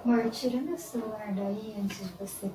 Amor, tira meu celular daí antes de você.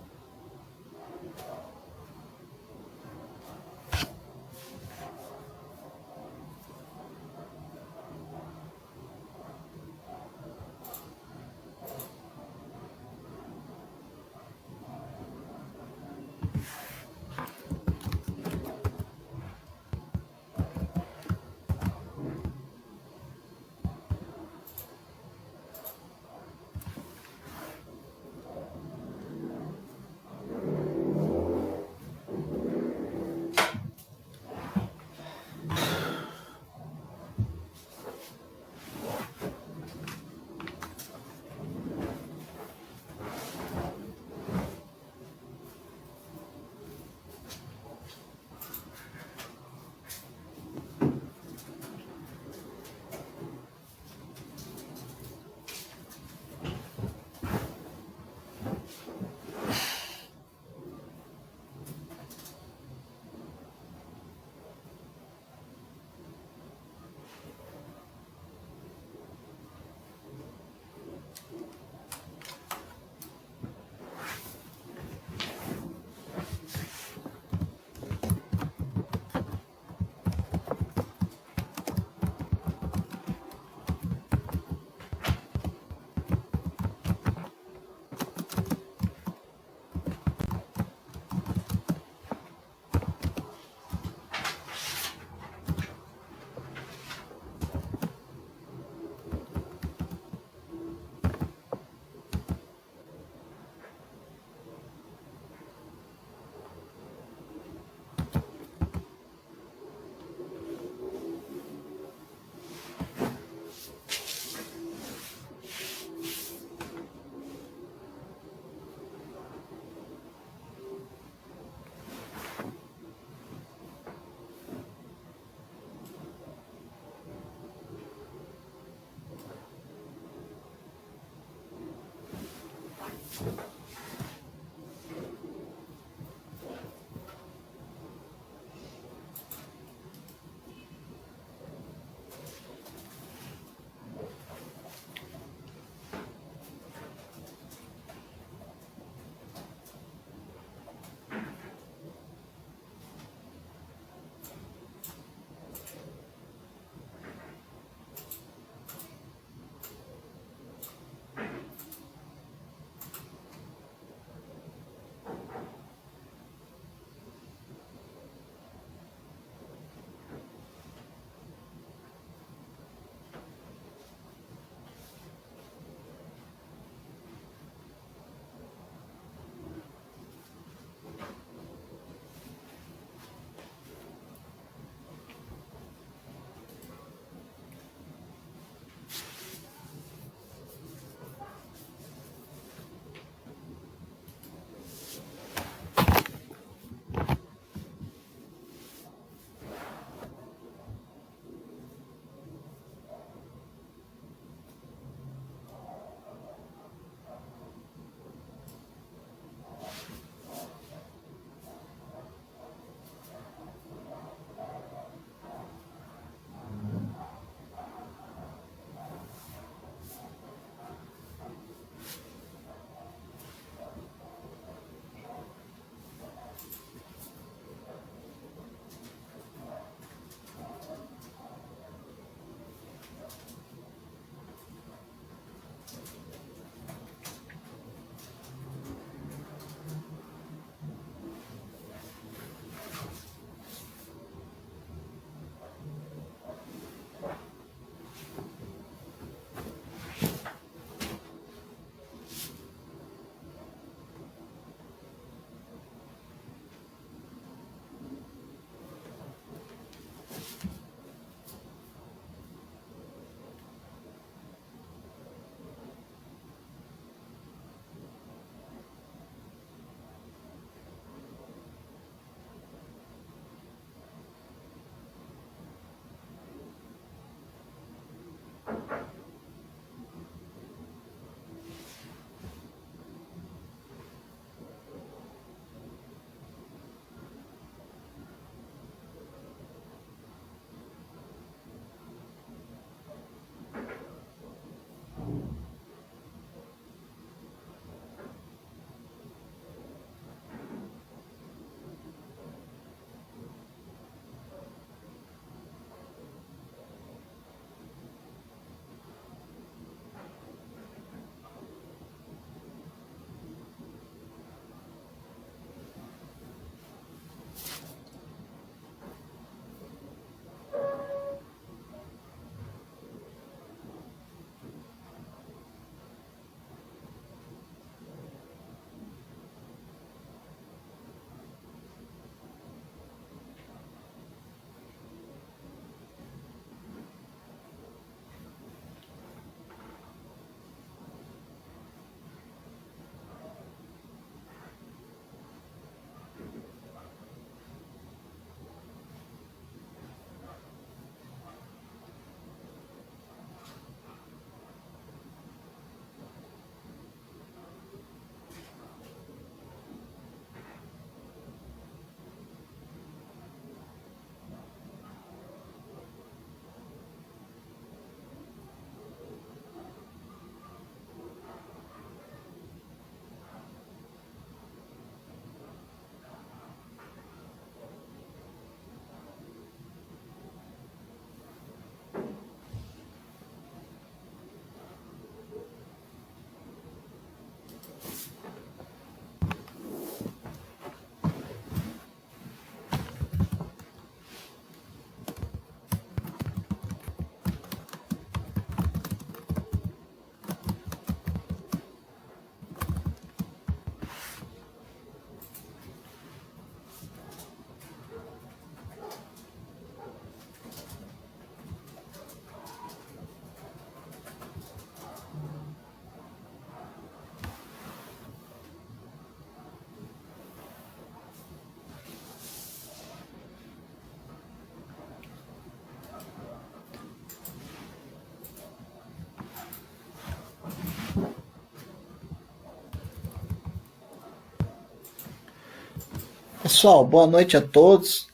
Pessoal, boa noite a todos.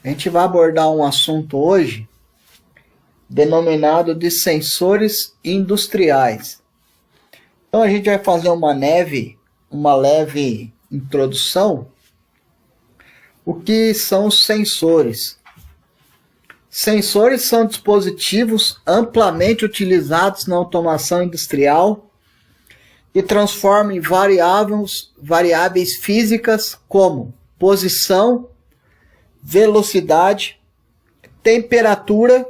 A gente vai abordar um assunto hoje denominado de sensores industriais. Então a gente vai fazer uma leve introdução. O que são os sensores? Sensores são dispositivos amplamente utilizados na automação industrial e transformam em variáveis físicas como posição, velocidade, temperatura,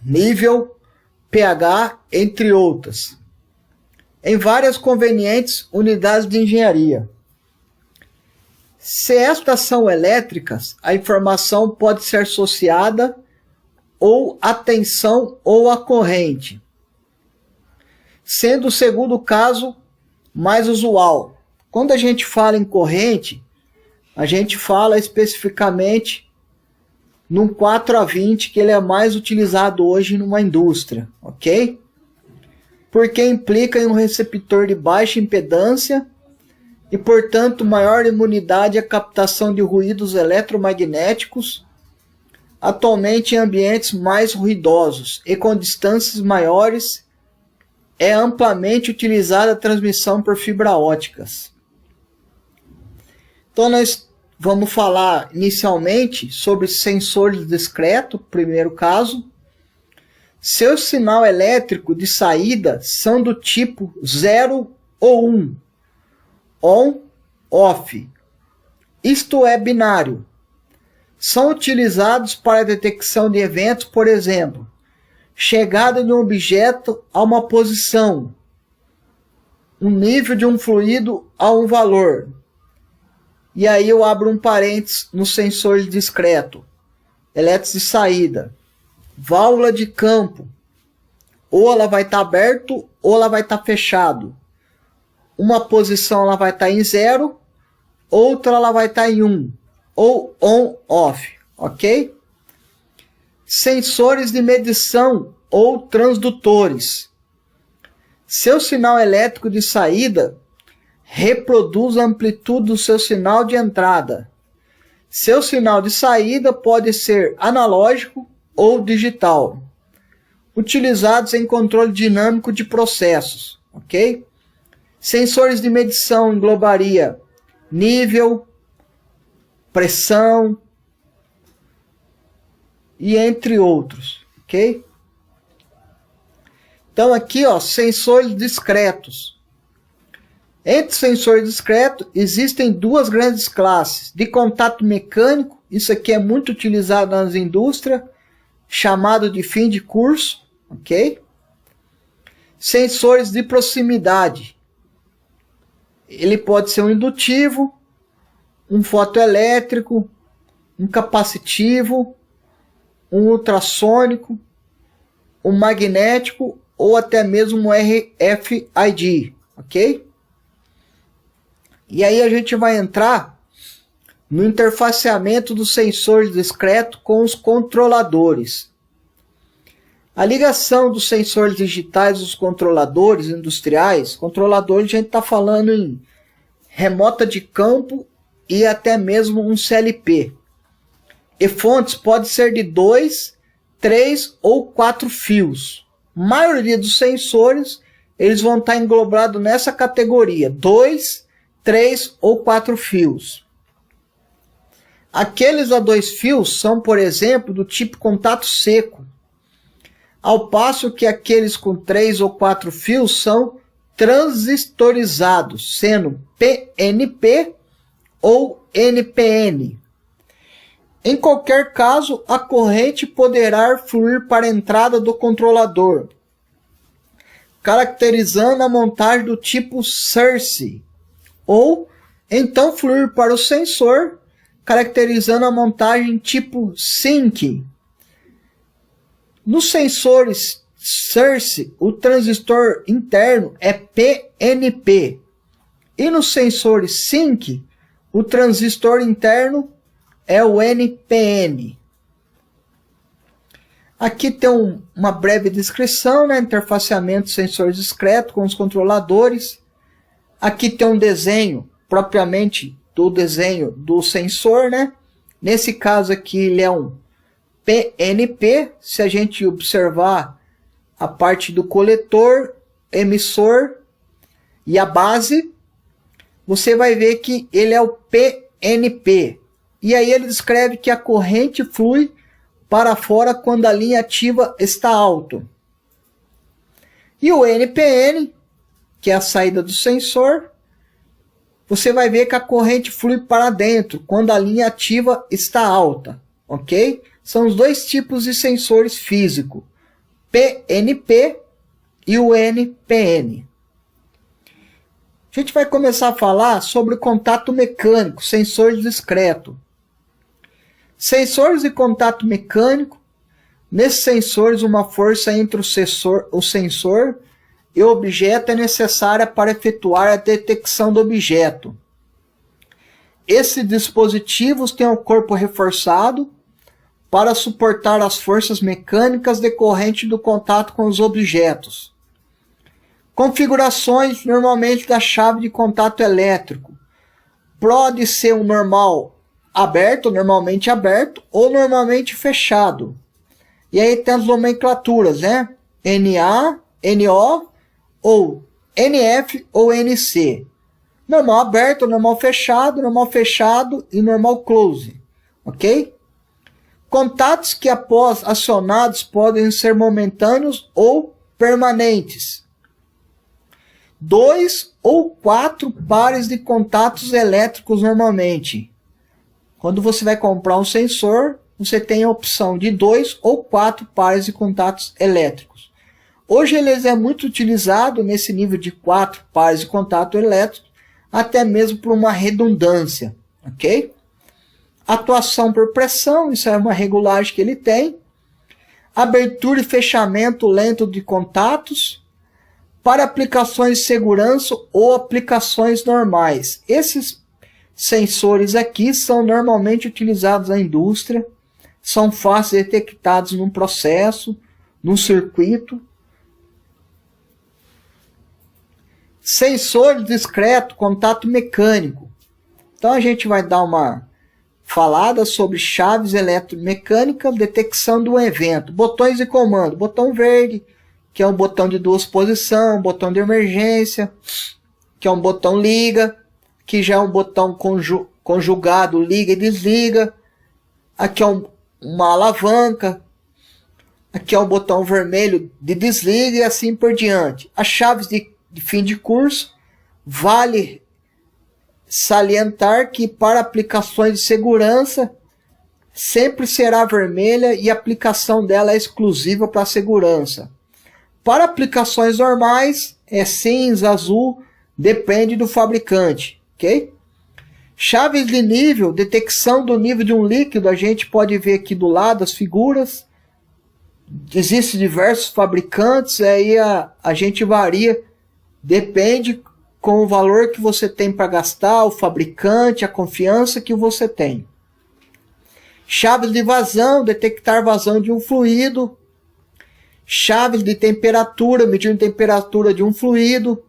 nível, pH, entre outras, em várias convenientes unidades de engenharia. Se estas são elétricas, a informação pode ser associada ou à tensão ou à corrente, sendo o segundo caso mais usual. Quando a gente fala em corrente, a gente fala especificamente num 4A20, que ele é mais utilizado hoje numa indústria, ok? Porque implica em um receptor de baixa impedância e, portanto, maior imunidade à captação de ruídos eletromagnéticos, atualmente em ambientes mais ruidosos e com distâncias maiores, é amplamente utilizada a transmissão por fibra óticas. Então nós vamos falar inicialmente sobre sensores discretos, primeiro caso. Seu sinal elétrico de saída são do tipo 0 ou 1, on, off. Isto é binário. São utilizados para a detecção de eventos, por exemplo, chegada de um objeto a uma posição, um nível de um fluido a um valor. E aí eu abro um parênteses no sensor discreto. Elétricos de saída. Válvula de campo. Ou ela vai estar aberto ou ela vai estar fechado. Uma posição ela vai estar em 0, outra ela vai estar em 1. Ou on-off, ok? Sensores de medição ou transdutores. Seu sinal elétrico de saída reproduz a amplitude do seu sinal de entrada. Seu sinal de saída pode ser analógico ou digital, utilizados em controle dinâmico de processos, ok? Sensores de medição englobaria nível, pressão e entre outros, ok? Então aqui, ó, sensores discretos. Entre sensores discretos existem duas grandes classes: de contato mecânico, isso aqui é muito utilizado nas indústrias, chamado de fim de curso, ok? Sensores de proximidade. Ele pode ser um indutivo, um fotoelétrico, um capacitivo, um ultrassônico, um magnético ou até mesmo um RFID, ok? E aí a gente vai entrar no interfaceamento dos sensores discretos com os controladores. A ligação dos sensores digitais dos controladores industriais, controladores a gente está falando em remota de campo e até mesmo um CLP. E fontes pode ser de 2, 3 ou 4 fios. A maioria dos sensores eles vão estar englobados nessa categoria: 2, 3 ou 4 fios. Aqueles a 2 fios são, por exemplo, do tipo contato seco, ao passo que aqueles com 3 ou 4 fios são transistorizados, sendo PNP ou NPN. Em qualquer caso, a corrente poderá fluir para a entrada do controlador, caracterizando a montagem do tipo SERC, ou então fluir para o sensor, caracterizando a montagem tipo SYNC. Nos sensores SERC, o transistor interno é PNP, e nos sensores SYNC, o transistor interno é o NPN. Aqui tem uma breve descrição, né? Interfaceamento de sensores discretos com os controladores. Aqui tem um desenho propriamente do desenho do sensor, né? Nesse caso aqui ele é um PNP. Se a gente observar a parte do coletor, emissor e a base, você vai ver que ele é o PNP. E aí ele descreve que a corrente flui para fora quando a linha ativa está alta. E o NPN, que é a saída do sensor, você vai ver que a corrente flui para dentro quando a linha ativa está alta, ok? São os dois tipos de sensores físicos, PNP e o NPN. A gente vai começar a falar sobre o contato mecânico, sensores discretos. Sensores de contato mecânico. Nesses sensores, uma força entre o sensor e o objeto é necessária para efetuar a detecção do objeto. Esses dispositivos têm o corpo reforçado para suportar as forças mecânicas decorrentes do contato com os objetos. Configurações normalmente da chave de contato elétrico. Pode ser um normal aberto, normalmente aberto, ou normalmente fechado. E aí tem as nomenclaturas, né? NA, NO, ou NF ou NC. Normal aberto, normal fechado e normal close. Ok? Contatos que após acionados podem ser momentâneos ou permanentes. 2 ou 4 pares de contatos elétricos normalmente. Quando você vai comprar um sensor, você tem a opção de 2 ou 4 pares de contatos elétricos. Hoje eles é muito utilizado nesse nível de 4 pares de contato elétrico, até mesmo por uma redundância, ok? Atuação por pressão, isso é uma regulagem que ele tem. Abertura e fechamento lento de contatos. Para aplicações de segurança ou aplicações normais. Esses sensores aqui são normalmente utilizados na indústria, são fáceis de detectados num processo, num circuito. Sensor discreto, contato mecânico. Então a gente vai dar uma falada sobre chaves eletromecânicas, detecção do evento. Botões de comando, botão verde, que é um botão de duas posições, botão de emergência, que é um botão liga, que já é um botão conjugado, liga e desliga. Aqui é uma alavanca, aqui é um botão vermelho de desliga e assim por diante. As chaves de fim de curso, vale salientar que para aplicações de segurança, sempre será vermelha e a aplicação dela é exclusiva para segurança. Para aplicações normais, é cinza, azul, depende do fabricante, ok? Chaves de nível, detecção do nível de um líquido, a gente pode ver aqui do lado as figuras. Existem diversos fabricantes, aí a gente varia, depende com o valor que você tem para gastar, o fabricante, a confiança que você tem. Chaves de vazão, detectar vazão de um fluido. Chaves de temperatura, medir a temperatura de um fluido.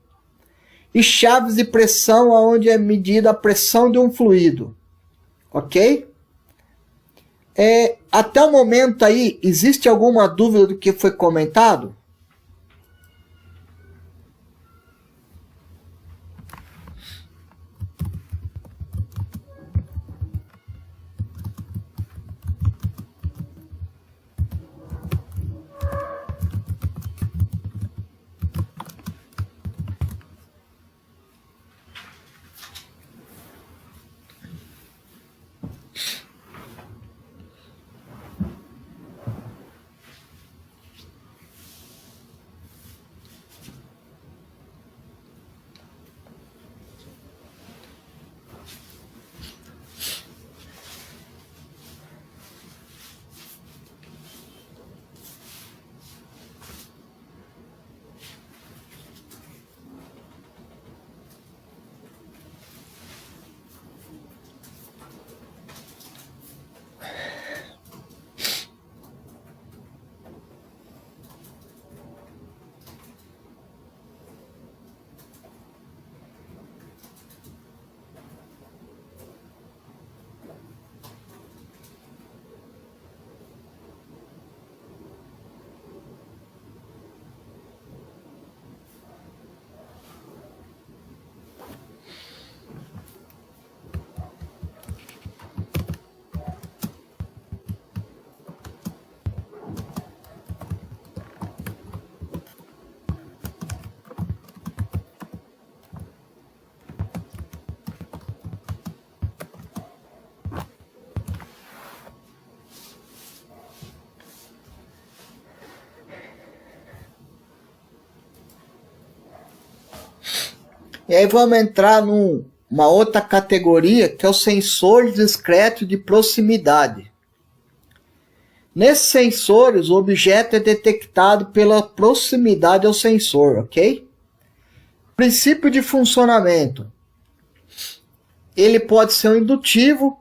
E chaves de pressão, onde é medida a pressão de um fluido. Ok? Até o momento aí, existe alguma dúvida do que foi comentado? E aí vamos entrar numa outra categoria, que é o sensor discreto de proximidade. Nesses sensores, o objeto é detectado pela proximidade ao sensor, ok? Princípio de funcionamento. Ele pode ser um indutivo,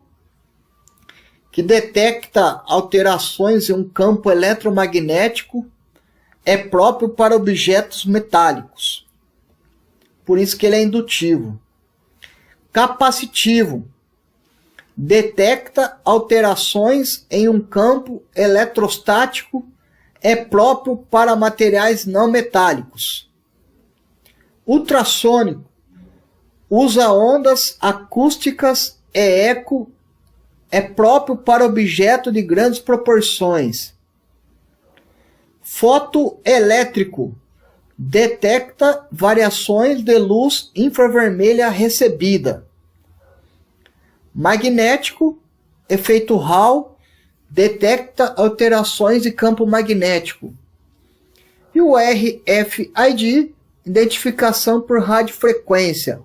que detecta alterações em um campo eletromagnético, é próprio para objetos metálicos. Por isso que ele é indutivo. Capacitivo. Detecta alterações em um campo eletrostático, é próprio para materiais não metálicos. Ultrassônico. Usa ondas acústicas, é eco, é próprio para objeto de grandes proporções. Fotoelétrico. Detecta variações de luz infravermelha recebida. Magnético, efeito Hall, detecta alterações de campo magnético. E o RFID, identificação por radiofrequência.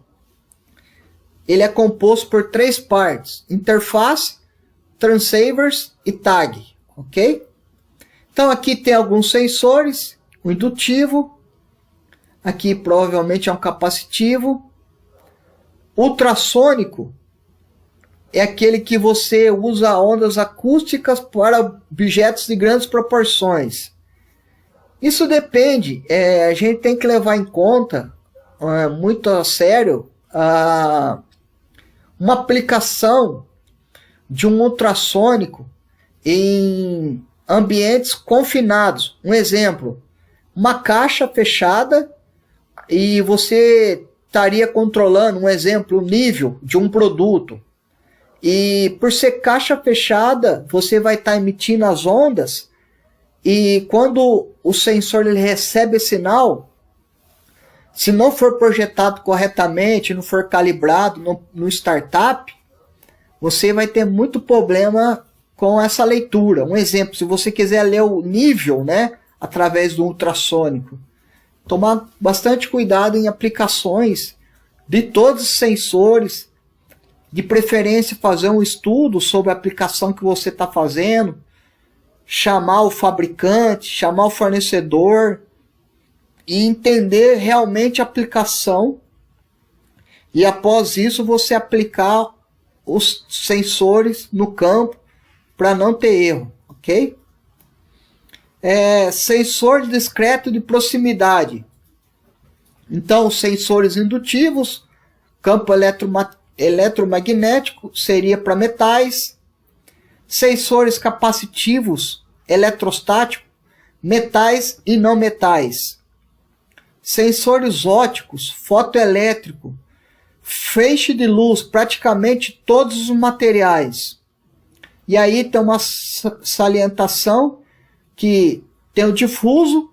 Ele é composto por 3 partes: interface, transceivers e tag, ok? Então aqui tem alguns sensores, o indutivo, aqui provavelmente é um capacitivo. Ultrassônico é aquele que você usa ondas acústicas para objetos de grandes proporções. Isso depende, a gente tem que levar em conta, muito a sério, uma aplicação de um ultrassônico em ambientes confinados. Um exemplo, uma caixa fechada e você estaria controlando, um exemplo, o nível de um produto. E por ser caixa fechada, você vai estar emitindo as ondas, e quando o sensor ele recebe esse sinal, se não for projetado corretamente, não for calibrado no startup, você vai ter muito problema com essa leitura. Um exemplo, se você quiser ler o nível, né, através do ultrassônico, tomar bastante cuidado em aplicações de todos os sensores, de preferência fazer um estudo sobre a aplicação que você está fazendo, chamar o fabricante, chamar o fornecedor e entender realmente a aplicação, e após isso você aplicar os sensores no campo para não ter erro, ok? Sensor discreto de proximidade. Então, sensores indutivos, campo eletromagnético seria para metais. Sensores capacitivos, eletrostático, metais e não metais. Sensores ópticos, fotoelétrico, feixe de luz, praticamente todos os materiais. E aí tem uma salientação que tem o difuso,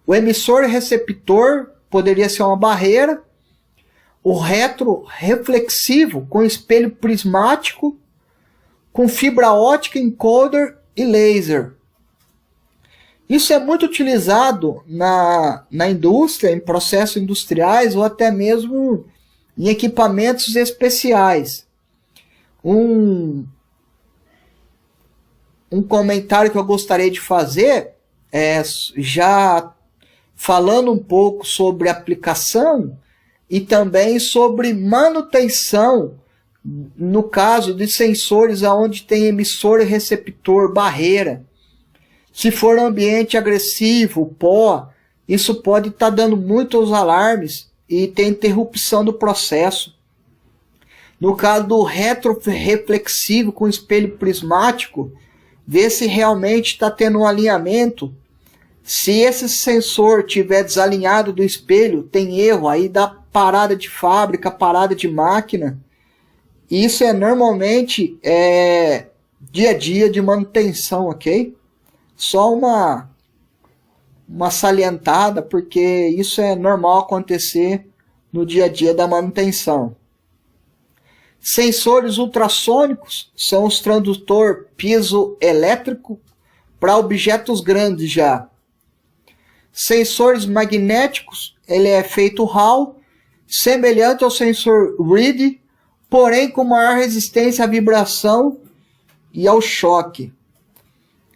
o emissor e receptor, poderia ser uma barreira, o retroreflexivo com espelho prismático, com fibra ótica, encoder e laser. Isso é muito utilizado na indústria, em processos industriais ou até mesmo em equipamentos especiais. Um comentário que eu gostaria de fazer é já falando um pouco sobre aplicação e também sobre manutenção, no caso de sensores onde tem emissor e receptor, barreira. Se for ambiente agressivo, pó, isso pode estar dando muitos alarmes e ter interrupção do processo. No caso do retroreflexivo com espelho prismático, ver se realmente está tendo um alinhamento. Se esse sensor estiver desalinhado do espelho, tem erro, aí dá parada de fábrica, parada de máquina. Isso é normalmente dia a dia de manutenção, ok? Só uma salientada, porque isso é normal acontecer no dia a dia da manutenção. Sensores ultrassônicos são os transdutor piezoelétrico para objetos grandes já. Sensores magnéticos, ele é feito Hall, semelhante ao sensor RID, porém com maior resistência à vibração e ao choque.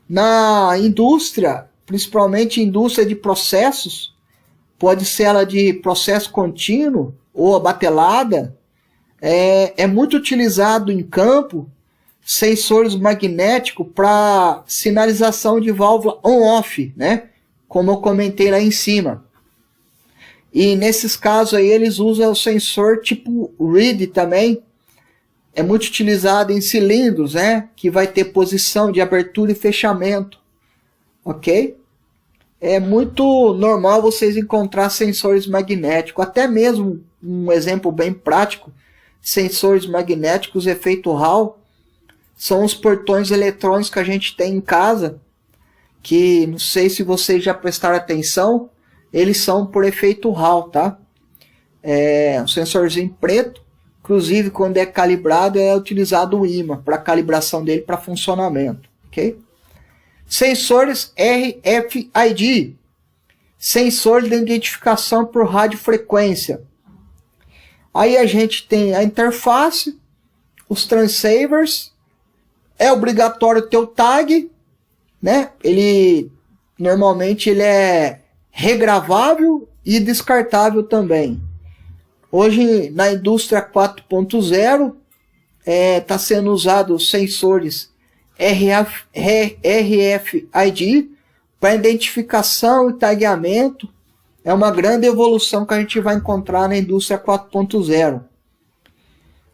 Na indústria, principalmente indústria de processos, pode ser ela de processo contínuo ou abatelada, é muito utilizado em campo sensores magnéticos para sinalização de válvula on-off, né? Como eu comentei lá em cima. E nesses casos aí eles usam o sensor tipo RID também. É muito utilizado em cilindros, né? Que vai ter posição de abertura e fechamento. Ok? É muito normal vocês encontrar sensores magnéticos. Até mesmo um exemplo bem prático. Sensores magnéticos efeito Hall. São os portões eletrônicos que a gente tem em casa. Que não sei se vocês já prestaram atenção. Eles são por efeito Hall, tá? É um sensorzinho preto. Inclusive, quando é calibrado, é utilizado o imã para calibração dele para funcionamento. Ok? Sensores RFID. Sensor de identificação por radiofrequência. Aí a gente tem a interface, os transceivers. É obrigatório ter o tag, né? Normalmente ele é regravável e descartável também. Hoje na indústria 4.0 está sendo usado sensores RFID para identificação e tagueamento. É uma grande evolução que a gente vai encontrar na indústria 4.0.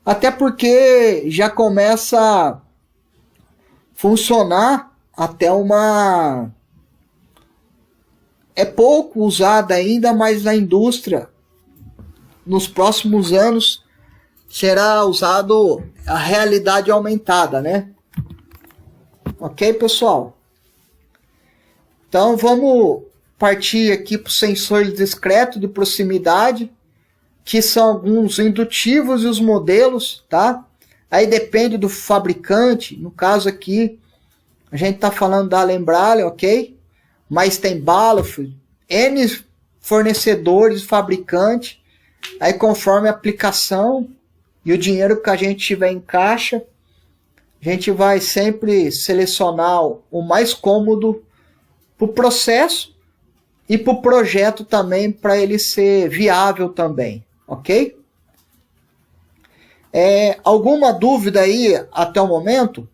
Até porque já começa a funcionar até uma... É pouco usada ainda, mas na indústria, nos próximos anos, será usado a realidade aumentada, né? Ok, pessoal? Então, vamos partir aqui para o sensor discreto de proximidade, que são alguns indutivos e os modelos, tá? Aí depende do fabricante. No caso aqui, a gente está falando da Allen-Bradley, ok? Mas tem Battlefield, N fornecedores, fabricantes. Aí conforme a aplicação e o dinheiro que a gente tiver em caixa, a gente vai sempre selecionar o mais cômodo para o processo e para o projeto também, para ele ser viável também, ok? Alguma dúvida aí até o momento?